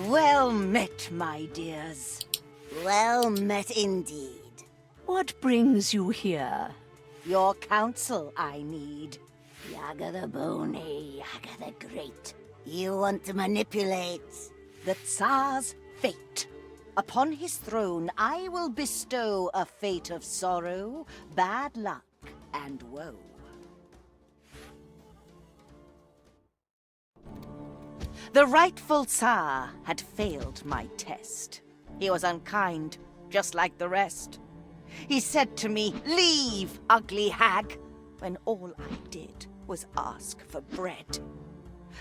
Well met, my dears. Well met indeed. What brings you here? Your counsel I need. Yaga the Bony, Yaga the Great. You want to manipulate the Tsar's fate. Upon his throne I will bestow a fate of sorrow, bad luck, and woe. The rightful Tsar had failed my test. He was unkind, just like the rest. He said to me, "Leave, ugly hag," when all I did was ask for bread.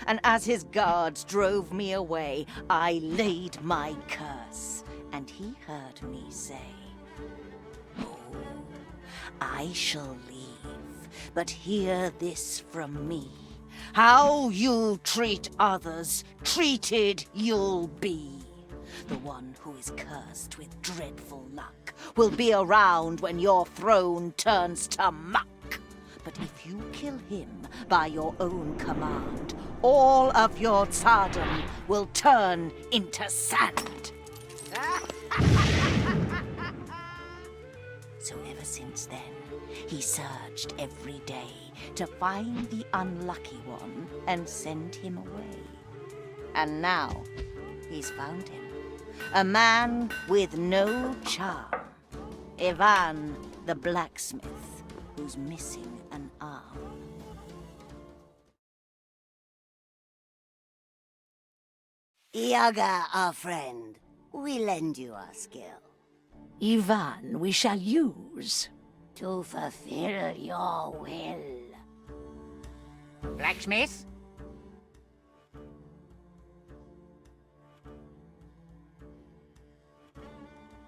And as his guards drove me away, I laid my curse, and he heard me say, "Oh, I shall leave, but hear this from me. How you treat others, treated you'll be. The one who is cursed with dreadful luck will be around when your throne turns to muck. But if you kill him by your own command, all of your tsardom will turn into sand." So ever since then, he searched every day to find the unlucky one and send him away. And now he's found him. A man with no charm. Ivan the blacksmith, who's missing an arm. Yaga, our friend. We lend you our skill. Ivan we shall use. To fulfill your will. Blacksmith?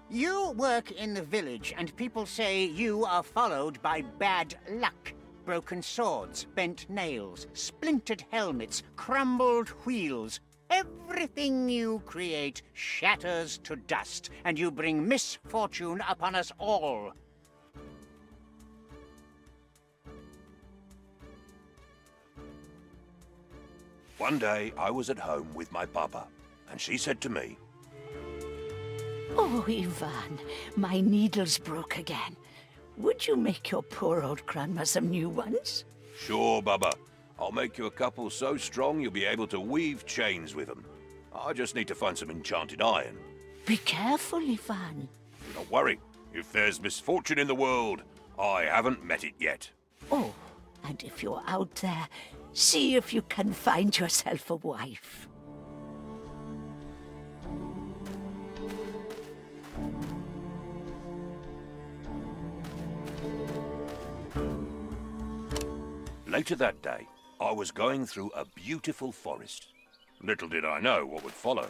You work in the village, and people say you are followed by bad luck. Broken swords, bent nails, splintered helmets, crumbled wheels. Everything you create shatters to dust, and you bring misfortune upon us all. One day, I was at home with my papa, and she said to me, "Oh, Ivan, my needle's broke again. Would you make your poor old grandma some new ones?" "Sure, Baba. I'll make you a couple so strong you'll be able to weave chains with them. I just need to find some enchanted iron." Be careful, Ivan. Don't worry. If there's misfortune in the world, I haven't met it yet. Oh, and if you're out there, see if you can find yourself a wife. Later that day, I was going through a beautiful forest. Little did I know what would follow.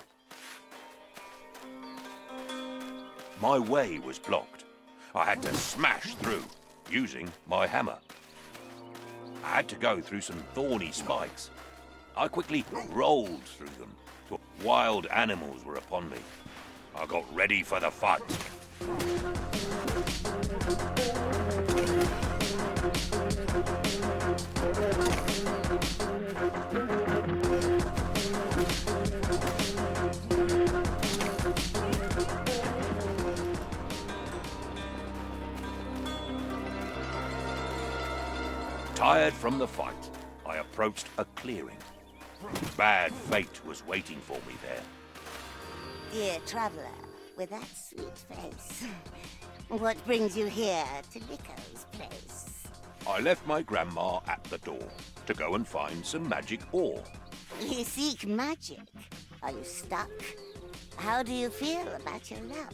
My way was blocked. I had to smash through, using my hammer. I had to go through some thorny spikes. I quickly rolled through them. Wild animals were upon me. I got ready for the fight. Tired from the fight, I approached a clearing. Bad fate was waiting for me there. Dear traveler, with that sweet face, what brings you here to Lico's place? I left my grandma at the door to go and find some magic ore. You seek magic. Are you stuck? How do you feel about your luck?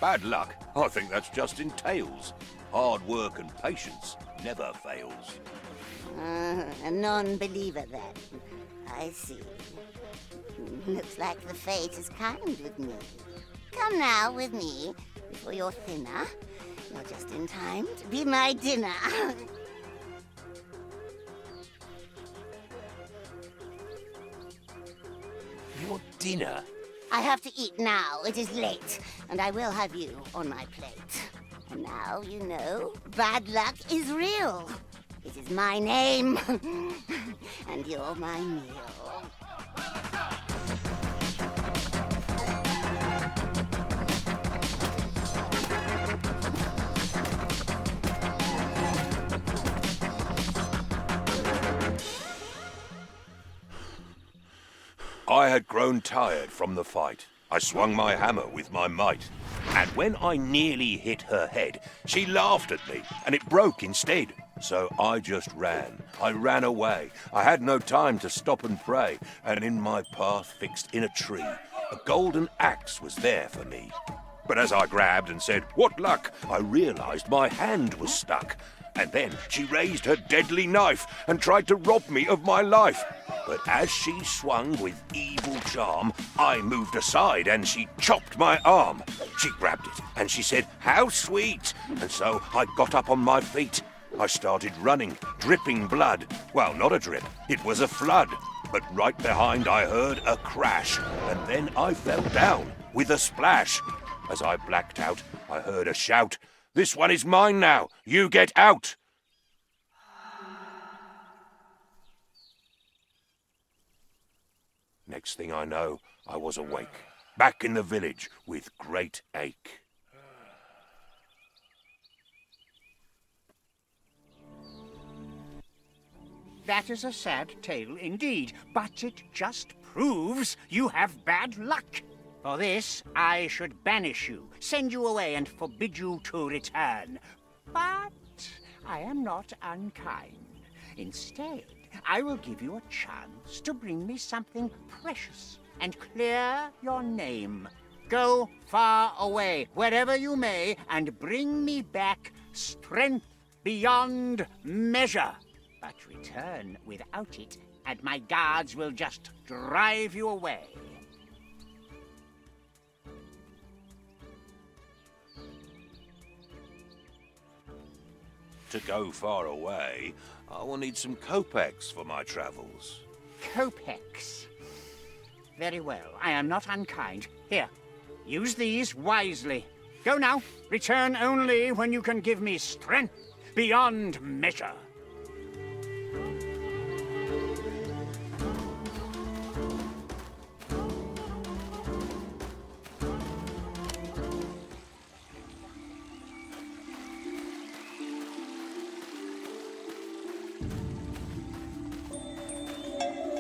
Bad luck? I think that's just in tales. Hard work and patience never fails. A non-believer then. I see. Looks like the fate is kind with me. Come now with me before you're thinner. You're just in time to be my dinner. Your dinner? I have to eat now. It is late, and I will have you on my plate. And now you know bad luck is real. It is my name, and you're my meal. I had grown tired from the fight. I swung my hammer with my might. And when I nearly hit her head, she laughed at me, and it broke instead. So I just ran. I ran away. I had no time to stop and pray. And in my path, fixed in a tree, a golden axe was there for me. But as I grabbed and said, "What luck?" I realized my hand was stuck. And then she raised her deadly knife and tried to rob me of my life. But as she swung with evil charm, I moved aside and she chopped my arm. She grabbed it and she said, "How sweet!" And so I got up on my feet. I started running, dripping blood. Well, not a drip, it was a flood. But right behind I heard a crash, and then I fell down with a splash. As I blacked out, I heard a shout, "This one is mine now, you get out!" Next thing I know, I was awake, back in the village with great ache. That is a sad tale indeed, but it just proves you have bad luck. For this, I should banish you, send you away, and forbid you to return. But I am not unkind. Instead, I will give you a chance to bring me something precious and clear your name. Go far away, wherever you may, and bring me back strength beyond measure. But return without it, and my guards will just drive you away. To go far away, I will need some kopecks for my travels. Kopecks. Very well, I am not unkind. Here, use these wisely. Go now. Return only when you can give me strength beyond measure.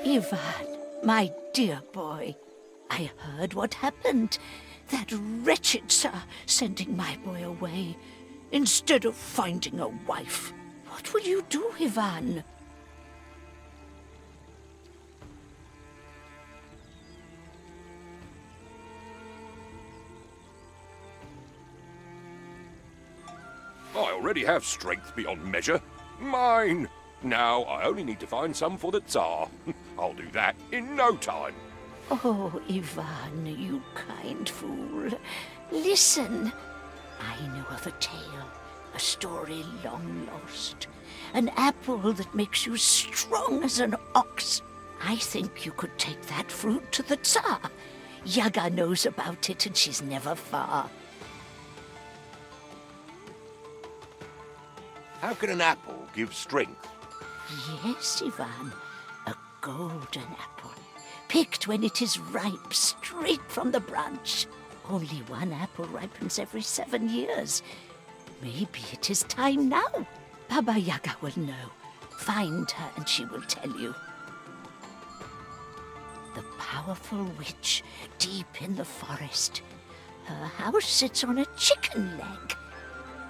Ivan, my dear boy, I heard what happened. That wretched Tsar sending my boy away instead of finding a wife. What will you do, Ivan? I already have strength beyond measure. Mine! Now I only need to find some for the Tsar. I'll do that in no time. Oh, Ivan, you kind fool. Listen. I know of a tale, a story long lost. An apple that makes you strong as an ox. I think you could take that fruit to the Tsar. Yaga knows about it and she's never far. How can an apple give strength? Yes, Ivan, a golden apple, picked when it is ripe, straight from the branch. Only one apple ripens every 7 years. Maybe it is time now. Baba Yaga will know. Find her and she will tell you. The powerful witch deep in the forest. Her house sits on a chicken leg.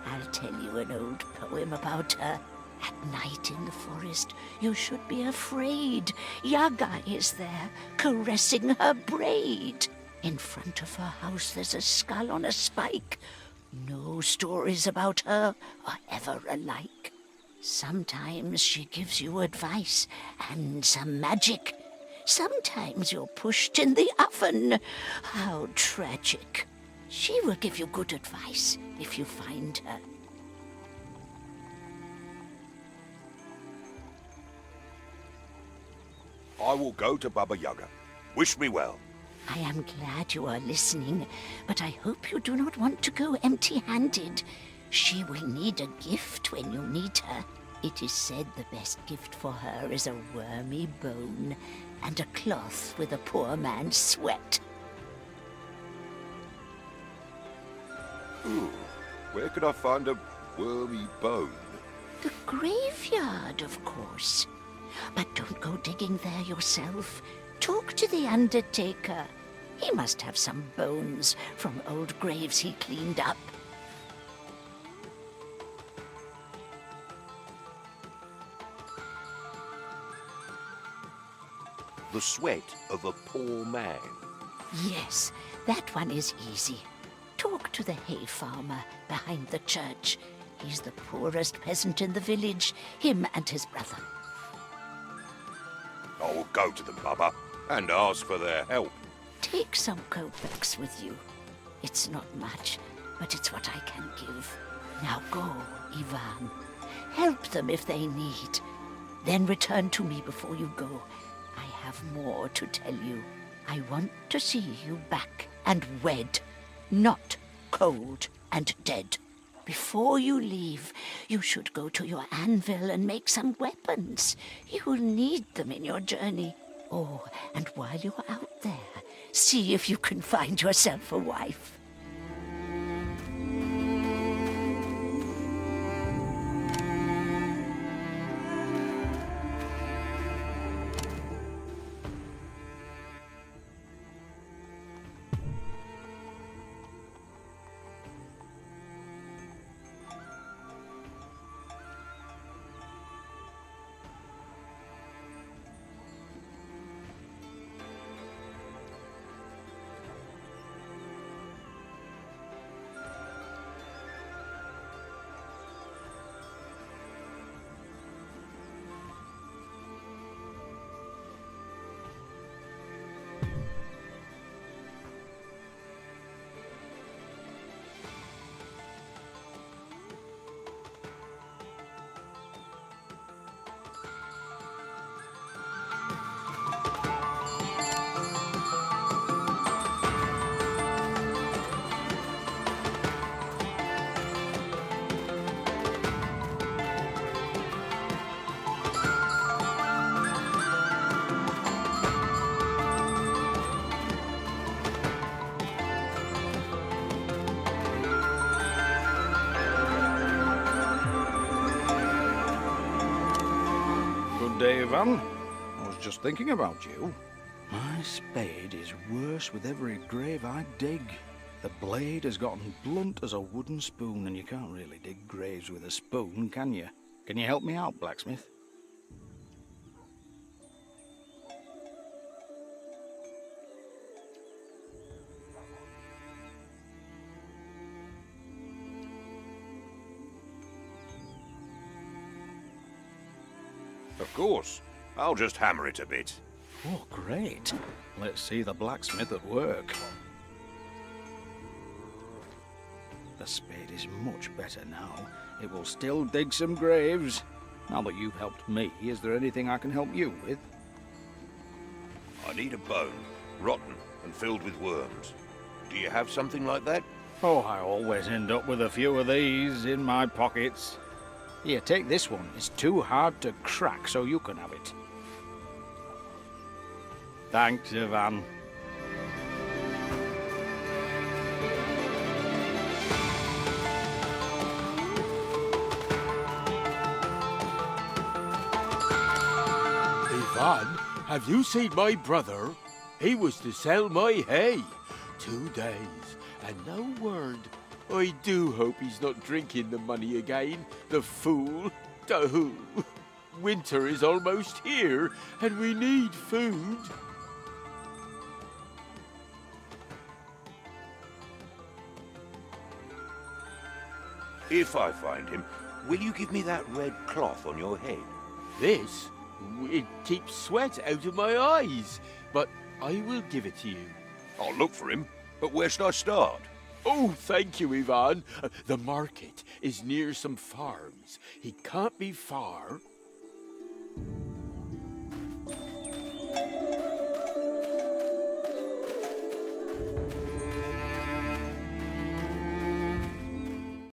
I'll tell you an old poem about her. At night in the forest, you should be afraid. Yaga is there, caressing her braid. In front of her house there's a skull on a spike. No stories about her are ever alike. Sometimes she gives you advice and some magic. Sometimes you're pushed in the oven. How tragic. She will give you good advice if you find her. I will go to Baba Yaga. Wish me well. I am glad you are listening, but I hope you do not want to go empty-handed. She will need a gift when you need her. It is said the best gift for her is a wormy bone and a cloth with a poor man's sweat. Ooh, where could I find a wormy bone? The graveyard, of course. But don't go digging there yourself. Talk to the undertaker. He must have some bones from old graves he cleaned up. The sweat of a poor man. Yes, that one is easy. Talk to the hay farmer behind the church. He's the poorest peasant in the village, him and his brother. I will go to them, Baba, and ask for their help. Take some kopecks with you. It's not much, but it's what I can give. Now go, Ivan. Help them if they need. Then return to me before you go. I have more to tell you. I want to see you back and wed, not cold and dead. Before you leave, you should go to your anvil and make some weapons. You will need them in your journey. Oh, and while you're out there, see if you can find yourself a wife. Good day, Ivan. I was just thinking about you. My spade is worse with every grave I dig. The blade has gotten blunt as a wooden spoon, and you can't really dig graves with a spoon, can you? Can you help me out, blacksmith? Of course. I'll just hammer it a bit. Oh, great. Let's see the blacksmith at work. The spade is much better now. It will still dig some graves. Now that you've helped me, is there anything I can help you with? I need a bone, rotten and filled with worms. Do you have something like that? Oh, I always end up with a few of these in my pockets. Here, take this one. It's too hard to crack, so you can have it. Thanks, Ivan. Ivan, have you seen my brother? He was to sell my hay. 2 days, and no word. I do hope he's not drinking the money again, the fool. Oh, winter is almost here, and we need food. If I find him, will you give me that red cloth on your head? This? It keeps sweat out of my eyes, but I will give it to you. I'll look for him, but where should I start? Oh, thank you, Ivan. The market is near some farms. He can't be far.